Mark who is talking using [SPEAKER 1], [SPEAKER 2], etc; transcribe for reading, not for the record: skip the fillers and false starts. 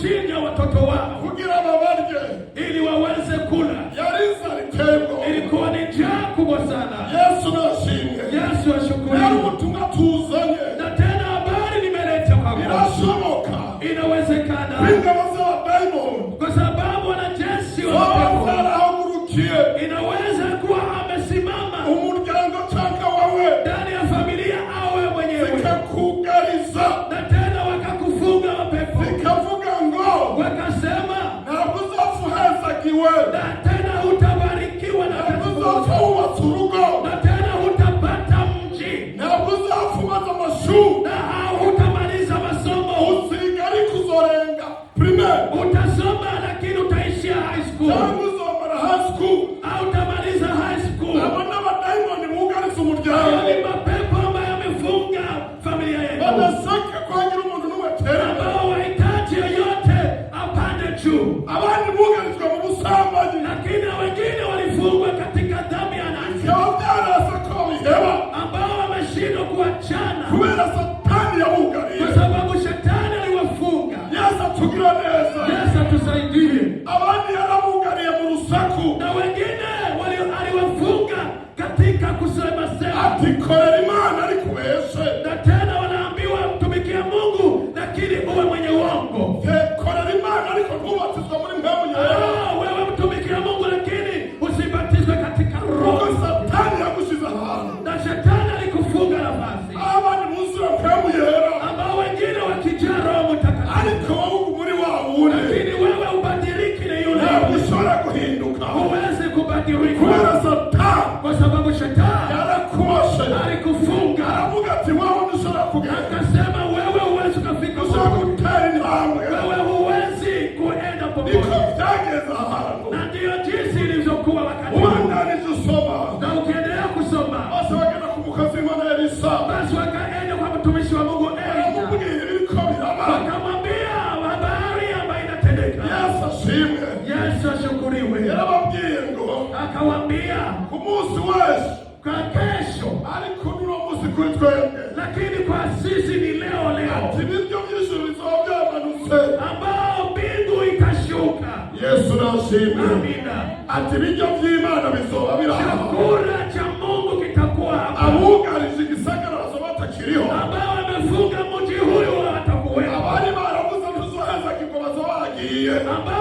[SPEAKER 1] kuchinja watoto wao
[SPEAKER 2] kugira babarye
[SPEAKER 1] ili waweze kula. Ilikuwa ni njaa kubwa sana.
[SPEAKER 2] Yesu nashimwe.
[SPEAKER 1] Yesu ashukuriwe.
[SPEAKER 2] Ubutumwa tuzanye
[SPEAKER 1] Na tena habari nimeleta kwa
[SPEAKER 2] birashoboka,
[SPEAKER 1] inawezekana kwa sababu wanajeshi wa pepo inaweza kuwa amesimama
[SPEAKER 2] umuryango cyangwa wawe
[SPEAKER 1] ndani ya familia awe mwenyewe,
[SPEAKER 2] zikakugariza
[SPEAKER 1] na tena wakakufunga mapepo,
[SPEAKER 2] zikavuga ngo
[SPEAKER 1] wakasema
[SPEAKER 2] ntabwo uzafuhezagiwe,
[SPEAKER 1] na tena hutabarikiwa na
[SPEAKER 2] uzafubatsa urugo,
[SPEAKER 1] na tena hutapata mji,
[SPEAKER 2] ntabwo uzafubaza amashuri,
[SPEAKER 1] na hutamaliza masomo,
[SPEAKER 2] usigari kuzorenga primaire,
[SPEAKER 1] utasoma lakini utaishia high school,
[SPEAKER 2] uzomara high school
[SPEAKER 1] au utamaliza high school.
[SPEAKER 2] abana badaimoni mugariza umuryango,
[SPEAKER 1] Ni mapepo ambayo yamefunga familia yetu,
[SPEAKER 2] badasaka kwagira umuntu n'ubatera,
[SPEAKER 1] ambao wahitaji yoyote apande juu.
[SPEAKER 2] abandi mugarizwa mu busambanyi,
[SPEAKER 1] Lakini wengine walifungwa katika dhambi ya nafsi,
[SPEAKER 2] bikaba byarasa ko biheba
[SPEAKER 1] ambao wameshindwa kuachana
[SPEAKER 2] kubera satani yabugariye.
[SPEAKER 1] kwa sababu shetani aliwafunga.
[SPEAKER 2] Yesu atugira neza.
[SPEAKER 1] Yesu atusaidie.
[SPEAKER 2] Abandi yarabugariye mu rusaku,
[SPEAKER 1] Na wengine aliwafunga katika kusema sema,
[SPEAKER 2] ati korera Imana ariko ubeshe,
[SPEAKER 1] na tena wanaambiwa mtumikia Mungu lakini uwe mwenye uongo.
[SPEAKER 2] korera Imana ariko ntubatizwa muri mpemu yera,
[SPEAKER 1] Wewe mtumikia Mungu lakini usibatizwe katika
[SPEAKER 2] kuko
[SPEAKER 1] Roho,
[SPEAKER 2] satani yagushize ahantu.
[SPEAKER 1] na shetani alikufunga nafasi,
[SPEAKER 2] Abandi muzura mpemu yera,
[SPEAKER 1] ambao wengine wakijaa Roho Mtakatifu,
[SPEAKER 2] ariko wowe muri wa wundi
[SPEAKER 1] lakini wewe ubadiliki na yule
[SPEAKER 2] ntabwo ushobora guhinduka,
[SPEAKER 1] huwezi kubadilika
[SPEAKER 2] kubera satani
[SPEAKER 1] kwa sababu shetani
[SPEAKER 2] yarakubashe,
[SPEAKER 1] alikufunga,
[SPEAKER 2] aravuga ati wowe ntushobora kugenda,
[SPEAKER 1] akasema wewe huwezi kufika,
[SPEAKER 2] ushobora gutera intambwe.
[SPEAKER 1] wewe huwezi kuenda
[SPEAKER 2] Niko
[SPEAKER 1] popote.
[SPEAKER 2] byageze ahantu
[SPEAKER 1] Na ndiyo jinsi ilivyokuwa wakati
[SPEAKER 2] ubandanije usoma,
[SPEAKER 1] na ukiendelea kusoma,
[SPEAKER 2] bose bagenda ku mukozi w'Imana Elisa,
[SPEAKER 1] basi wakaenda kwa mtumishi wa Mungu Elisha,
[SPEAKER 2] baramubwira ibiriko biraba.
[SPEAKER 1] wakamwambia habari ambayo inatendeka.
[SPEAKER 2] Yesu ashimwe.
[SPEAKER 1] Yesu ashukuriwe.
[SPEAKER 2] Yarababwiye ngo
[SPEAKER 1] Akawaambia
[SPEAKER 2] ku munsi wese,
[SPEAKER 1] kwa kesho,
[SPEAKER 2] ariko n'uwo munsi kuri twebwe,
[SPEAKER 1] lakini kwa sisi ni leo
[SPEAKER 2] ati
[SPEAKER 1] leo,
[SPEAKER 2] ibiryo by'ijuru bizoba byamanutse.
[SPEAKER 1] ambao mbingu itashuka.
[SPEAKER 2] Yesu nashimwe.
[SPEAKER 1] Amina.
[SPEAKER 2] Ati ibiryo by'Imana bizoba biri aha,
[SPEAKER 1] Chakula cha Mungu kitakuwa hapa,
[SPEAKER 2] abugarije igisagara bazoba batakiriho,
[SPEAKER 1] ambao wamefunga mji huyu watakuwepo,
[SPEAKER 2] abari baravuze ntuzohezagirwa bazoba bagiye,
[SPEAKER 1] ambao